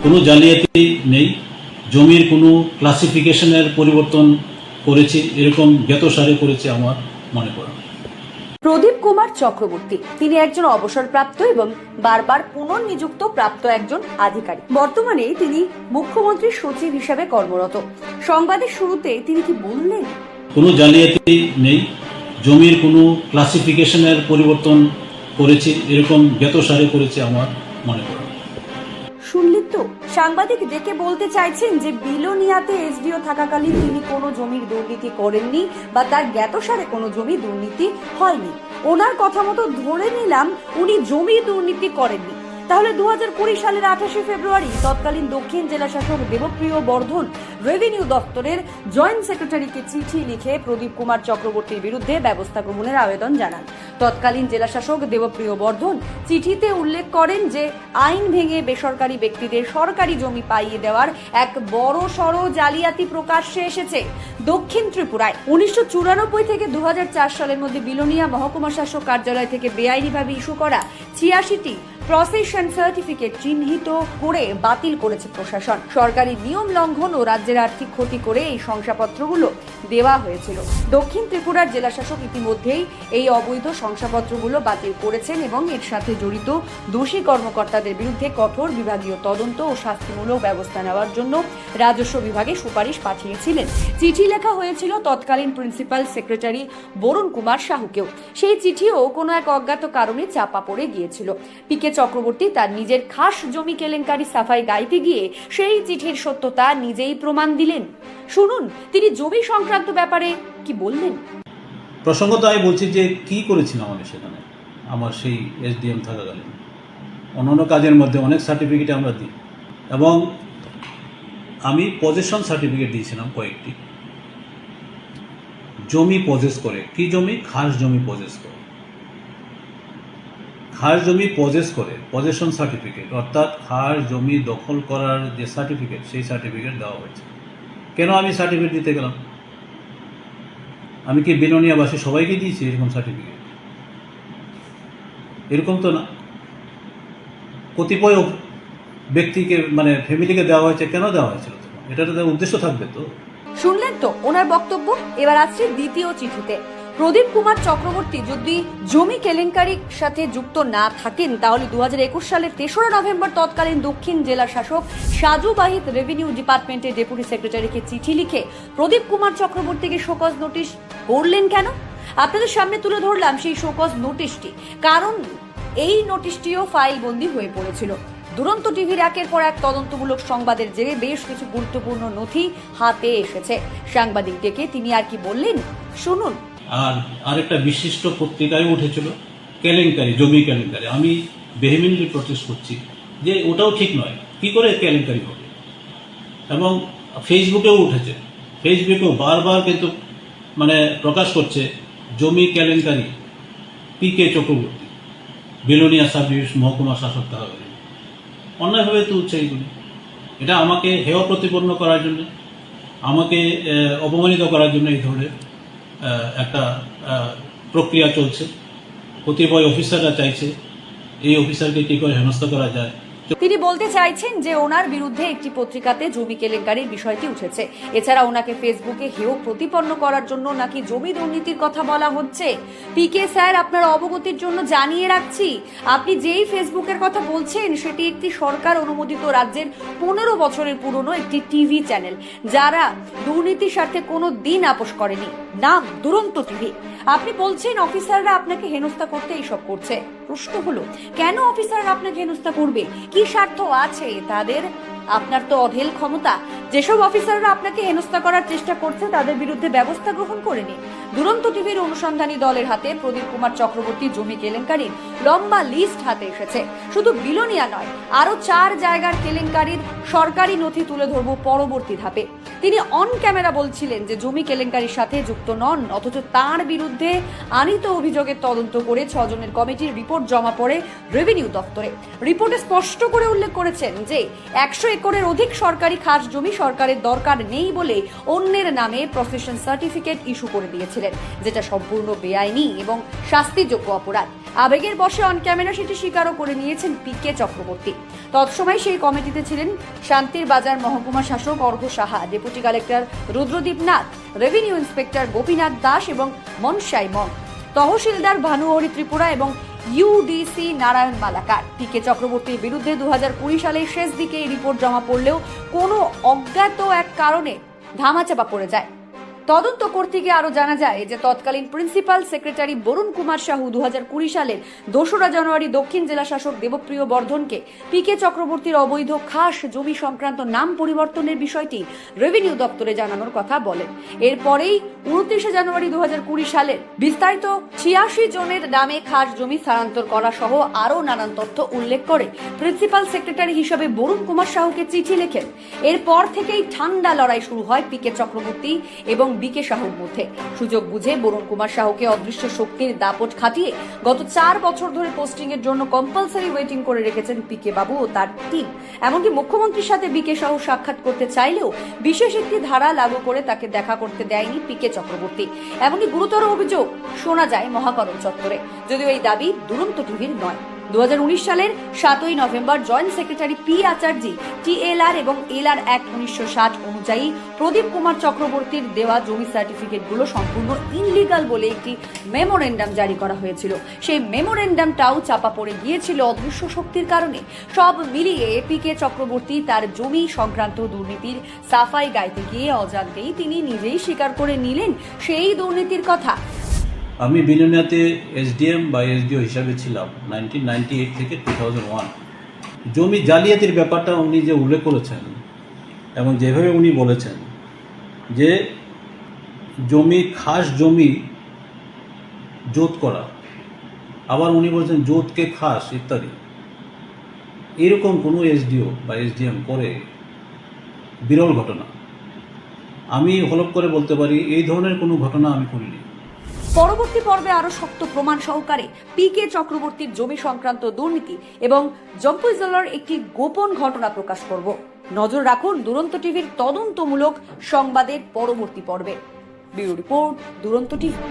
কোনো জালিয়াতি নেই, জমির কোনো ক্লাসিফিকেশনের পরিবর্তন করেছি এরকম জ্ঞাতসারে করেছে আমার মনে পড়ে। প্রদীপ কুমার চক্রবর্তী তিনি একজন অবসরপ্রাপ্ত এবং বারবার পুনর্নিযুক্ত প্রাপ্ত একজন আধিকারিক। বর্তমানে তিনি মুখ্যমন্ত্রীর সচিব হিসেবে কর্মরত। সংবাদের শুরুতে তিনি কি বললেন? কোনো জালিয়াতি নেই, জমির কোনো ক্লাসিফিকেশনের পরিবর্তন করেছি এরকম জ্ঞাতসারে করেছে আমার মনে পড়ে। শুনলি তো, সাংবাদিক ডেকে বলতে চাইছেন যে বিলোনিয়াতে এসডিও থাকাকালীন তিনি কোনো জমির দুর্নীতি করেননি বা তার জ্ঞাতসারে কোনো জমি দুর্নীতি হয়নি। ওনার কথা মতো ধরে নিলাম উনি জমি দুর্নীতি করেননি। তাহলে 2020 সালের 28 ফেব্রুয়ারি তৎকালীন দক্ষিণ জেলা শাসক দেবপ্রিয় বর্ধন রেভিনিউ দপ্তরের জয়েন্ট সেক্রেটারিকে চিঠি লিখে প্রদীপ কুমার চক্রবর্তীর বিরুদ্ধে ব্যবস্থা গ্রহণের আবেদন জানান। তৎকালীন জেলা শাসক দেবপ্রিয় বর্ধন চিঠিতে উল্লেখ করেন যে আইন ভেঙে বেসরকারি ব্যক্তিদের সরকারি জমি পাইয়ে দেওয়ার এক বড় সড় জালিয়াতি প্রকাশ্যে এসেছে দক্ষিণ ত্রিপুরায়। 1994 থেকে 2004 সালের মধ্যে বিলোনিয়া মহকুমা শাসক কার্যালয় থেকে বেআইনিভাবে ইস্যু করা 86টি প্রসেশন সার্টিফিকেট চিহ্নিত করে বাতিল করেছে প্রশাসন। সরকারি নিয়ম লঙ্ঘন ও রাজ্যের আর্থিক ক্ষতি করে এই শংসাপত্রগুলো দেওয়া হয়েছিল। দক্ষিণ ত্রিপুরার জেলাশাসক ইতিমধ্যেই এই অবৈধ শংসাপত্রগুলো বাতিল করেছেন এবং এর সাথে জড়িত দোষী কর্মকর্তাদের বিরুদ্ধে কঠোর বিভাগীয় তদন্ত ও শাস্তিমূলক ব্যবস্থা নেওয়ার জন্য রাজস্ব বিভাগে সুপারিশ পাঠিয়েছিলেন। চিঠি লেখা হয়েছিল তৎকালীন প্রিন্সিপাল সেক্রেটারি বরুণ কুমার সাহুকেও। সেই চিঠিও কোনো এক অজ্ঞাত কারণে চাপা পড়ে গিয়েছিল। পিকে চক্রবর্তী তার নিজের খাস জমি কেলেঙ্কারি সাফাই গাইতে গিয়ে সেই চিঠির সত্যতা নিজেই প্রমাণ দিলেন। শুনুন তিনি জমি সংক্রান্ত ব্যাপারে কি বললেন। প্রসঙ্গত আমি বলছি যে কি করেছিলাম আমি সেখানে আমার সেই এসডিএম থাকাকালীন অন্যান্য কাজের মধ্যে অনেক সার্টিফিকেট আমরা দিই এবং আমি পজেশন সার্টিফিকেট দিয়েছিলাম কয়েকটি। জমি পজেস করে, কি জমি? খাস জমি পজেস করে, খাস জমি পজেস করে পজেশন সার্টিফিকেট, অর্থাৎ খাস জমি দখল করার যে সার্টিফিকেট সেই সার্টিফিকেট দেওয়া হয়েছে। কেন আমি সার্টিফিকেট দিতে গেলাম? আমি কি বিলোনিয়াবাসী সবাইকে দিয়েছি এরকম সার্টিফিকেট? এরকম তো না, কতিপয় ব্যক্তিকে মানে ফ্যামিলিকে দেওয়া হয়েছে। কেন দেওয়া হয়েছিল? এটা তো উদ্দেশ্য থাকবে তো। শুনলেন তো ওনার বক্তব্য। এবার আসছে দ্বিতীয় চিঠিতে। প্রদীপ কুমার চক্রবর্তী যদি জমি কেলেঙ্কারির সাথে যুক্ত না থাকেন তাহলে 2021 সালের 3রা নভেম্বর তৎকালীন দক্ষিণ জেলা শাসক সাজু বাহিত রেভিনিউ ডিপার্টমেন্টের ডেপুটি সেক্রেটারিকে চিঠি লিখে প্রদীপ কুমার চক্রবর্তীকে শোকজ নোটিশ করলেন কেন? আপনাদের সামনে তুলে ধরলাম সেই শোকজ নোটিশটি, কারণ এই নোটিশটিও ফাইলবন্দি হয়ে পড়েছিল। দুরন্ত টিভির একের পর এক তদন্তমূলক সংবাদের জেরে বেশ কিছু গুরুত্বপূর্ণ নথি হাতে এসেছে। সাংবাদিক ডেকে তিনি আর কি বললেন শুনুন। আর আরেকটা বিশিষ্ট পত্রিকায় উঠেছিল কেলেঙ্কারি, জমি কেলেঙ্কারি। আমি ভেহিমেন্টলি প্রটেস্ট করছি যে ওটাও ঠিক নয়, কি করে কেলেঙ্কারি হবে। এবং ফেসবুকেও উঠেছে, ফেসবুকেও বারবার কিন্তু মানে প্রকাশ করছে জমি কেলেঙ্কারি পিকে চক্রবর্তী বিলোনিয়া সাব ডিভিশন মহকুমা শাসক থাকাকালীন। অন্যায়ভাবে তুলছে এইগুলি। এটা আমাকে হেয় প্রতিপন্ন করার জন্য, আমাকে অপমানিত করার জন্য এই ধরনের একটা প্রক্রিয়া চলছে। কতিপয় অফিসাররা চাইছে এই অফিসারকে কী করে হেনস্থা করা যায়। তিনি বলতে চাইছেন যে ওনার বিরুদ্ধে একটি পত্রিকাতে জমি কেলেঙ্কারির বিষয়টি উঠেছে। এছাড়া ওনাকে ফেসবুকে হেয় প্রতিপন্ন করার জন্য নাকি জমি দুর্নীতির কথা বলা হচ্ছে। পিকে স্যার, আপনার অবগতির জন্য জানিয়ে রাখছি, আপনি যেই ফেসবুকের কথা বলছেন সেটি একটি সরকার অনুমোদিত রাজ্যের 15 বছরের পুরনো একটি টিভি চ্যানেল, যারা দুর্নীতির স্বার্থে কোনো দিন আপোষ করেনি। নাম দুরন্ত টিভি। আপনি বলছেন অফিসাররা আপনাকে হেনস্থা করতে এইসব করছে। প্রশ্ন হলো, কেন অফিসাররা আপনাকে হেনস্থা করবে? কি স্বার্থ আছে তাদের? আপনার তো অঢেল ক্ষমতা। যেসব অফিসাররা আপনাকে হেনস্থা করার চেষ্টা করছে তাদের বিরুদ্ধে ব্যবস্থা গ্রহণ করে নিন। দুরন্ত টিভির অনুসন্ধানী দলের হাতে প্রদীপ কুমার চক্রবর্তী জমি কেলেঙ্কারির লম্বা লিস্ট হাতে এসেছে। শুধু বিলোনিয়া নয়, আরো 4 জায়গার কেলেঙ্কারির সরকারি নথি তুলে ধরব পরবর্তী ধাপে। তিনি অন ক্যামেরা বলছিলেন যে জমি কেলেঙ্কারির সাথে যুক্ত নন, অথচ তার বিরুদ্ধে আনিত অভিযোগের তদন্ত করে 6 জনের কমিটির রিপোর্ট জমা পড়ে রেভিনিউ দপ্তরে। রিপোর্টে স্পষ্ট করে উল্লেখ করেছেন যে 100 একরের অধিক সরকারি খাস জমি সরকারের দরকার নেই বলে অন্যের নামে প্রফেশন সার্টিফিকেট ইস্যু করে দিয়েছিলেন, যেটা সম্পূর্ণ বেআইনি এবং শাস্তিযোগ্য অপরাধ। আবেগের বশে অন ক্যামেরা সেটি স্বীকারও করে নিয়েছেন পিকে চক্রবর্তী। তৎসময় সেই কমিটিতে ছিলেন শান্তির বাজার মহকুমা শাসক Argha Saha, deputy collector Rudradeep Nath, revenue inspector Gopinath Das এবং মনসাই মং, তহসিলদার ভানুহরি ত্রিপুরা এবং ইউডিসি নারায়ণ মালাকার। পিকে চক্রবর্তীর বিরুদ্ধে 2020 সালের শেষ দিকে এই রিপোর্ট জমা পড়লেও কোনো অজ্ঞাত এক কারণে ধামাচাপা পড়ে যায়। তদন্ত করতে গিয়ে আরো জানা যায় যে তৎকালীন প্রিন্সিপাল সেক্রেটারি বরুণ কুমার সাহু 2020 সালের 2রা জানুয়ারি দক্ষিণ জেলা শাসক দেবপ্রিয় বর্ধনকে পিকে চক্রবর্তীর অবৈধ খাস জমি সংক্রান্ত নাম পরিবর্তনের বিষয়টি রেভিনিউ দপ্তরে জানানোর কথা বলেন। এরপরেই 29 জানুয়ারি 2020 সালের বিস্তারিত 86 জনের নামে খাস জমি স্থানান্তর করা সহ আরও নানান তথ্য উল্লেখ করে প্রিন্সিপাল সেক্রেটারি হিসেবে বরুণ কুমার সাহুকে চিঠি লেখেন। এরপর থেকেই ঠান্ডা লড়াই শুরু হয় পিকে চক্রবর্তী এবং বিকে সাহুর মধ্যে। সুযোগ বুঝে বরুণ কুমার সাহুকে অদৃশ্য শক্তির দাপট খাটিয়ে গত 4 বছর ধরে পোস্টিং এর জন্য কম্পালসারি ওয়েটিং করে রেখেছেন পিকে বাবু ও তার টিম। এমনকি মুখ্যমন্ত্রীর সাথে বিকে সাহু সাক্ষাৎ করতে চাইলেও বিশেষ একটি ধারা লাগু করে তাকে দেখা করতে দেয়নি পিকে চক্রবর্তী। এমনকি গুরুতর অভিযোগ শোনা যায় মহাকরণ চত্বরে, যদিও এই দাবি দুরন্ত টিভির নয়। 2019 সালের 7ই November joint secretary P Acharya TLR এবং এলআর অ্যাক্ট 1960 অনুযায়ী প্রদীপ কুমার চক্রবর্তীর দেওয়া জমি সার্টিফিকেটগুলো সম্পূর্ণ ইনলিগাল বলে একটি মেমোরেন্ডাম জারি করা হয়েছিল। সেই মেমোরেন্ডামটাও চাপা পড়ে গিয়েছিল অদৃশ্য শক্তির কারণে। সব মিলিয়ে পিকে চক্রবর্তী তার জমি সংক্রান্ত দুর্নীতির সাফাই গাইতে গিয়ে অজান্তেই তিনি নিজেই স্বীকার করে নিলেন সেই দুর্নীতির কথা। আমি বিলোনিয়াতে এসডিএম বা এসডিও হিসাবে ছিলাম 1998 থেকে 2001। জমি জালিয়াতির ব্যাপারটা উনি যে উল্লেখ করেছেন এবং যেভাবে উনি বলেছেন যে জমি খাস জমি জোত করা, আবার উনি বলছেন জোতকে খাস ইত্যাদি, এরকম কোনো এসডিও বা এসডিএম করে বিরল ঘটনা। আমি হলফ করে বলতে পারি এই ধরনের কোনো ঘটনা আমি করিনি। পরবর্তী পর্বে আরো শক্ত প্রমাণ সহকারে পিকে চক্রবর্তীর জমি সংক্রান্ত দুর্নীতি এবং জম্পুইজলার একটি গোপন ঘটনা প্রকাশ করব। নজর রাখুন দুরন্ত টিভির তদন্তমূলক সংবাদের পরবর্তী পর্বে। ব্যুরো রিপোর্ট, দুরন্ত টিভি।